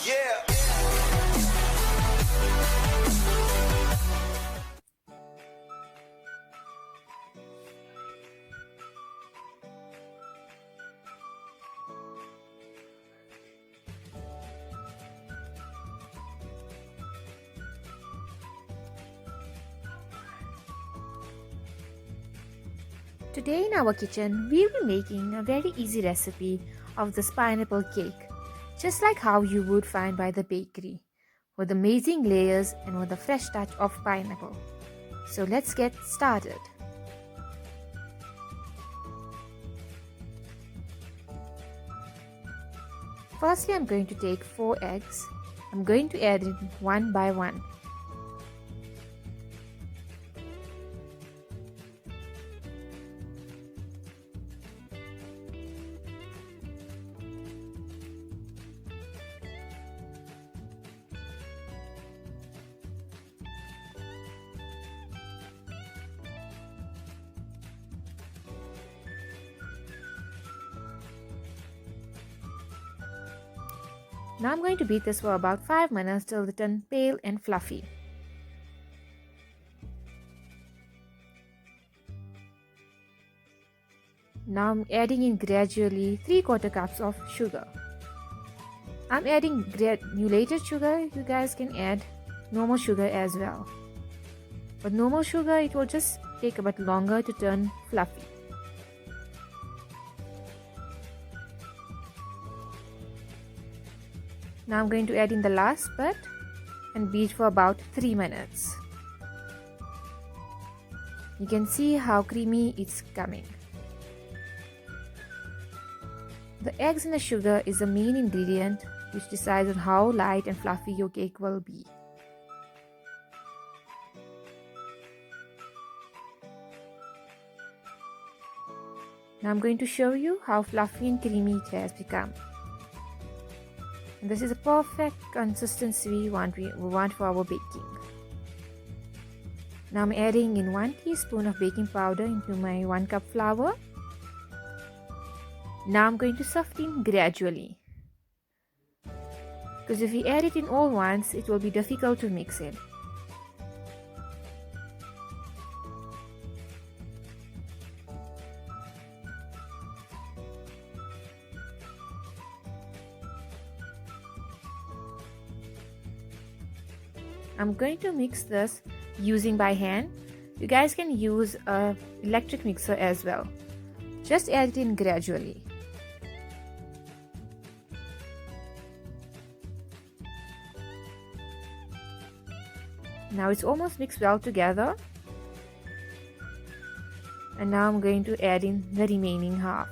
Yeah. Today in our kitchen, we'll be making a very easy recipe of this pineapple cake, just like how you would find by the bakery, with amazing layers and with a fresh touch of pineapple. So let's get started. Firstly, I'm going to take 4 eggs. I'm going to add it one by one. Now I'm going to beat this for about 5 minutes till it turns pale and fluffy. Now I'm adding in gradually 3/4 cups of sugar. I'm adding granulated sugar. You guys can add normal sugar as well. But normal sugar, it will just take a bit longer to turn fluffy. Now I'm going to add in the last bit and beat for about 3 minutes. You can see how creamy it's coming. The eggs and the sugar is the main ingredient which decides on how light and fluffy your cake will be. Now I'm going to show you how fluffy and creamy it has become. And this is a perfect consistency we want for our baking. Now I'm adding in 1 teaspoon of baking powder into my 1 cup flour. Now I'm going to sift in gradually, because if we add it in all once, it will be difficult to mix it. I'm going to mix this using by hand. You guys can use an electric mixer as well. Just add it in gradually. Now it's almost mixed well together. And now I'm going to add in the remaining half.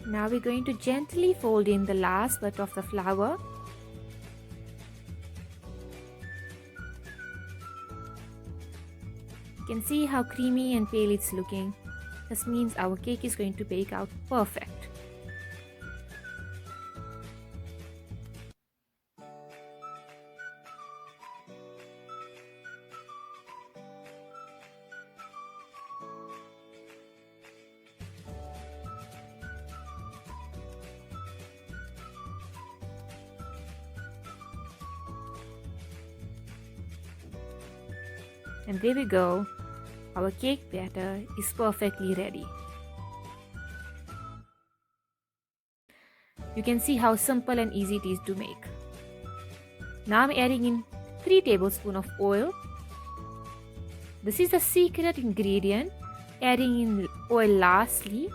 Now we're going to gently fold in the last bit of the flour. You can see how creamy and pale it's looking. This means our cake is going to bake out perfect. And there we go, our cake batter is perfectly ready. You can see how simple and easy it is to make. Now I'm adding in 3 tablespoons of oil. This is the secret ingredient, adding in oil lastly.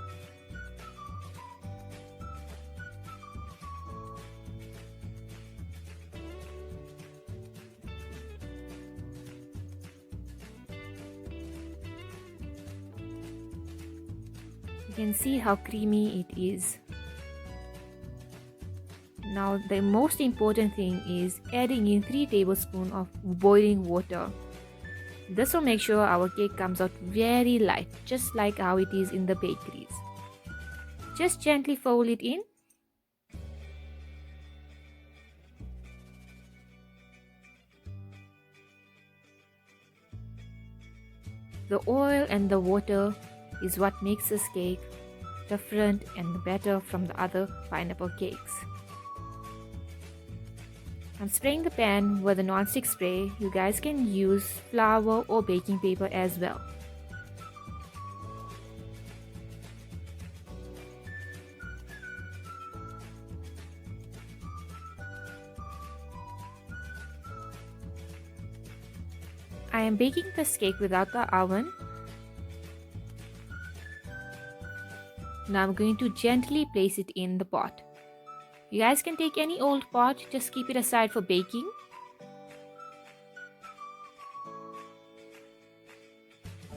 You can see how creamy it is. Now the most important thing is adding in 3 tablespoons of boiling water. This will make sure our cake comes out very light, just like how it is in the bakeries. Just gently fold it in. The oil and the water is what makes this cake different and better from the other pineapple cakes. I'm spraying the pan with a non-stick spray. You guys can use flour or baking paper as well. I am baking this cake without the oven. Now I'm going to gently place it in the pot. You guys can take any old pot, just keep it aside for baking.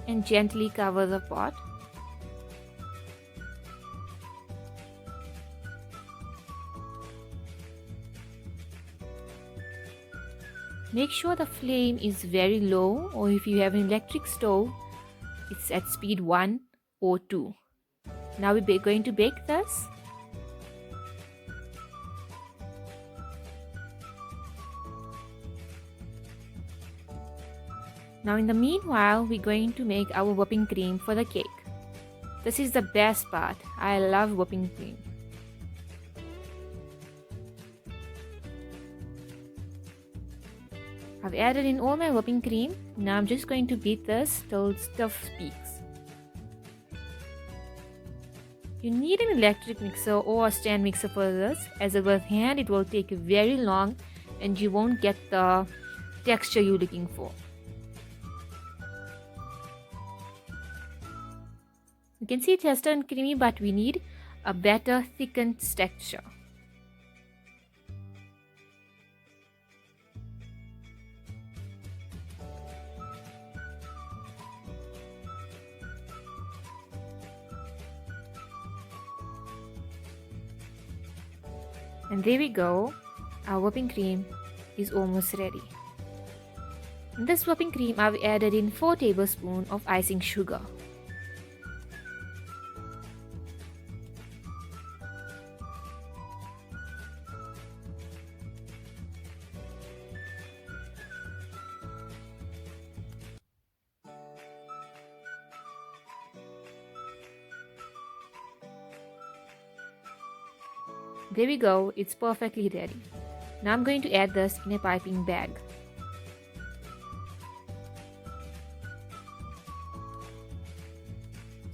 And gently cover the pot. Make sure the flame is very low, or if you have an electric stove, it's at speed 1 or 2. Now we're going to bake this. Now in the meanwhile, we're going to make our whipping cream for the cake. This is the best part. I love whipping cream. I've added in all my whipping cream. Now I'm just going to beat this till stuff speaks. You need an electric mixer or a stand mixer for this, as with hand it will take very long and you won't get the texture you're looking for. You can see it has turned creamy, but we need a better thickened texture. And there we go, our whipping cream is almost ready. In this whipping cream, I've added in 4 tablespoons of icing sugar. There we go, it's perfectly ready. Now I'm going to add this in a piping bag.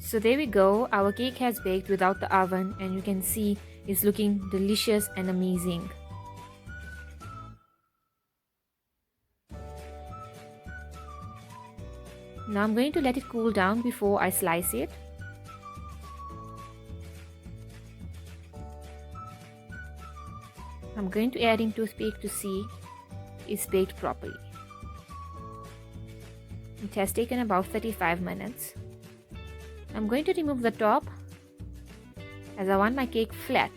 So there we go, our cake has baked without the oven, and you can see it's looking delicious and amazing. Now I'm going to let it cool down before I slice it. I'm going to add in toothpick to see it's baked properly. It has taken about 35 minutes. I'm going to remove the top as I want my cake flat.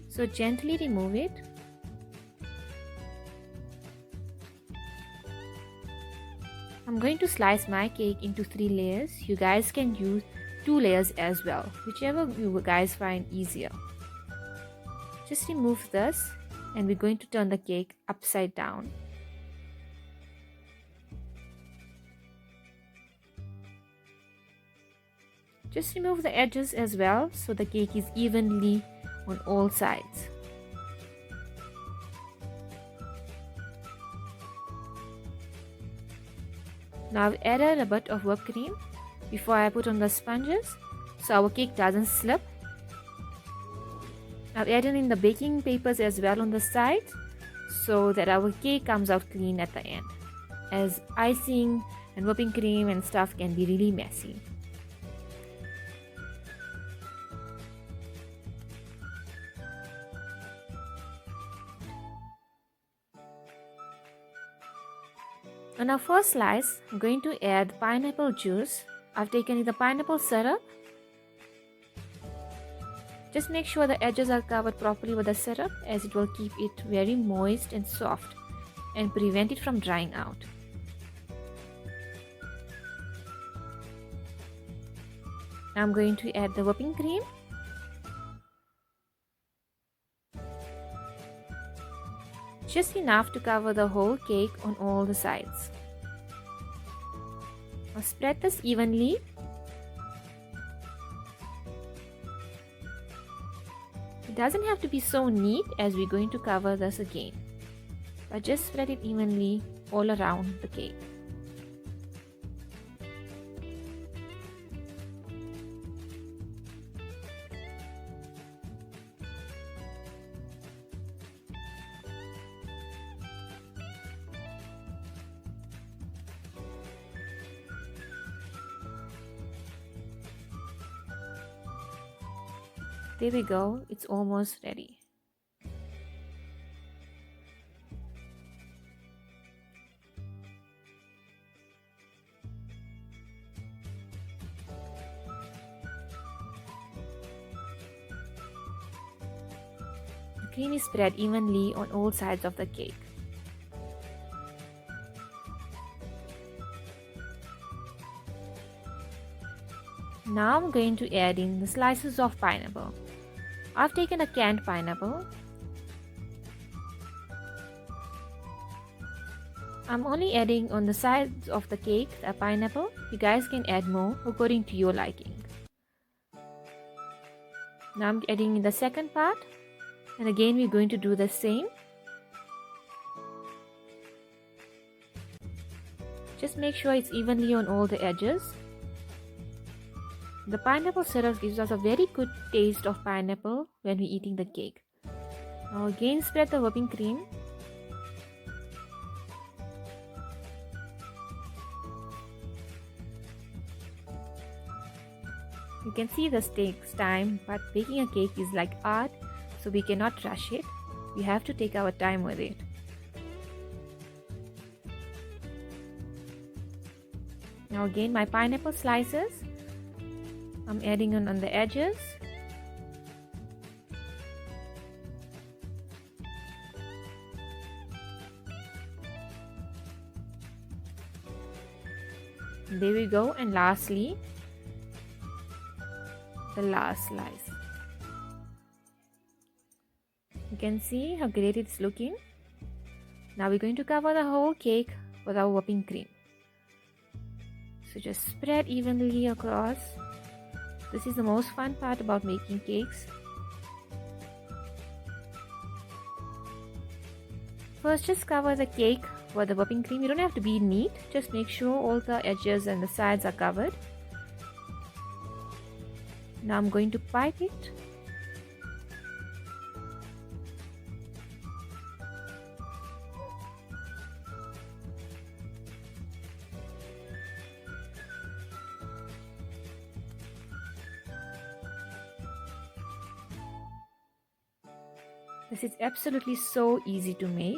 So gently remove it. I'm going to slice my cake into 3 layers. You guys can use 2 layers as well, whichever you guys find easier. Just remove this and we're going to turn the cake upside down. Just remove the edges as well so the cake is evenly on all sides. Now I've added a bit of whipped cream before I put on the sponges so our cake doesn't slip. I've added in the baking papers as well on the sides so that our cake comes out clean at the end, as icing and whipping cream and stuff can be really messy. On our first slice, I'm going to add pineapple juice. I've taken the pineapple syrup. Just make sure the edges are covered properly with the syrup, as it will keep it very moist and soft and prevent it from drying out. I'm going to add the whipping cream. Just enough to cover the whole cake on all the sides. Now spread this evenly. It doesn't have to be so neat as we're going to cover this again, but just spread it evenly all around the cake. There we go, it's almost ready. The cream is spread evenly on all sides of the cake. Now I'm going to add in the slices of pineapple. I've taken a canned pineapple. I'm only adding on the sides of the cake a pineapple. You guys can add more according to your liking. Now I'm adding in the second part, and again we're going to do the same. Just make sure it's evenly on all the edges. The pineapple syrup gives us a very good taste of pineapple when we're eating the cake. Now again spread the whipping cream. You can see this takes time, but baking a cake is like art, so we cannot rush it. We have to take our time with it. Now again my pineapple slices. I'm adding on the edges. There we go, and lastly, the last slice. You can see how great it's looking. Now we're going to cover the whole cake with our whipping cream. So just spread evenly across. This is the most fun part about making cakes. First, just cover the cake with the whipping cream. You don't have to be neat, just make sure all the edges and the sides are covered. Now I'm going to pipe it. This is absolutely so easy to make.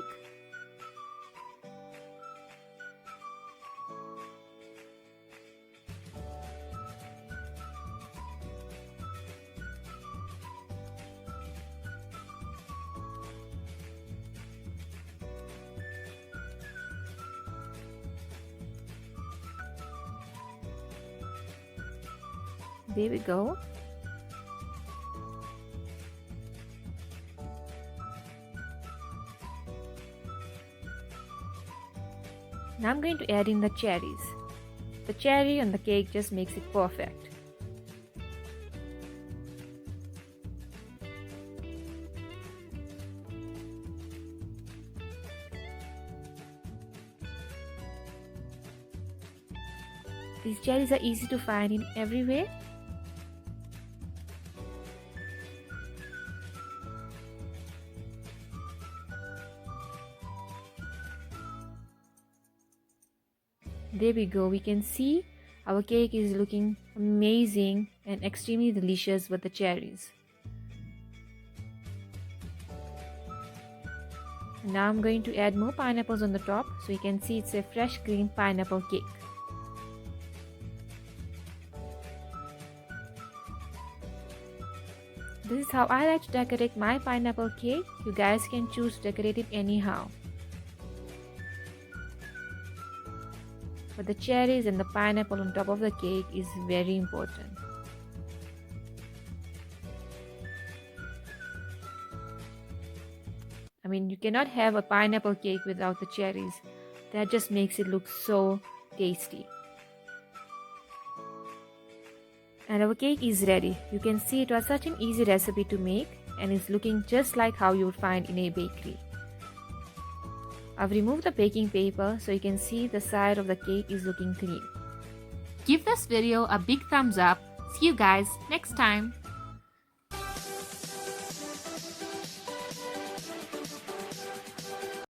There we go. Now I'm going to add in the cherries. The cherry on the cake just makes it perfect. These cherries are easy to find in everywhere. There we go, we can see our cake is looking amazing and extremely delicious with the cherries. Now I'm going to add more pineapples on the top so you can see it's a fresh green pineapple cake. This is how I like to decorate my pineapple cake. You guys can choose to decorate it anyhow. But the cherries and the pineapple on top of the cake is very important. I mean, you cannot have a pineapple cake without the cherries. That just makes it look so tasty. And our cake is ready. You can see it was such an easy recipe to make and it's looking just like how you would find in a bakery. I've removed the baking paper so you can see the side of the cake is looking clean. Give this video a big thumbs up. See you guys next time.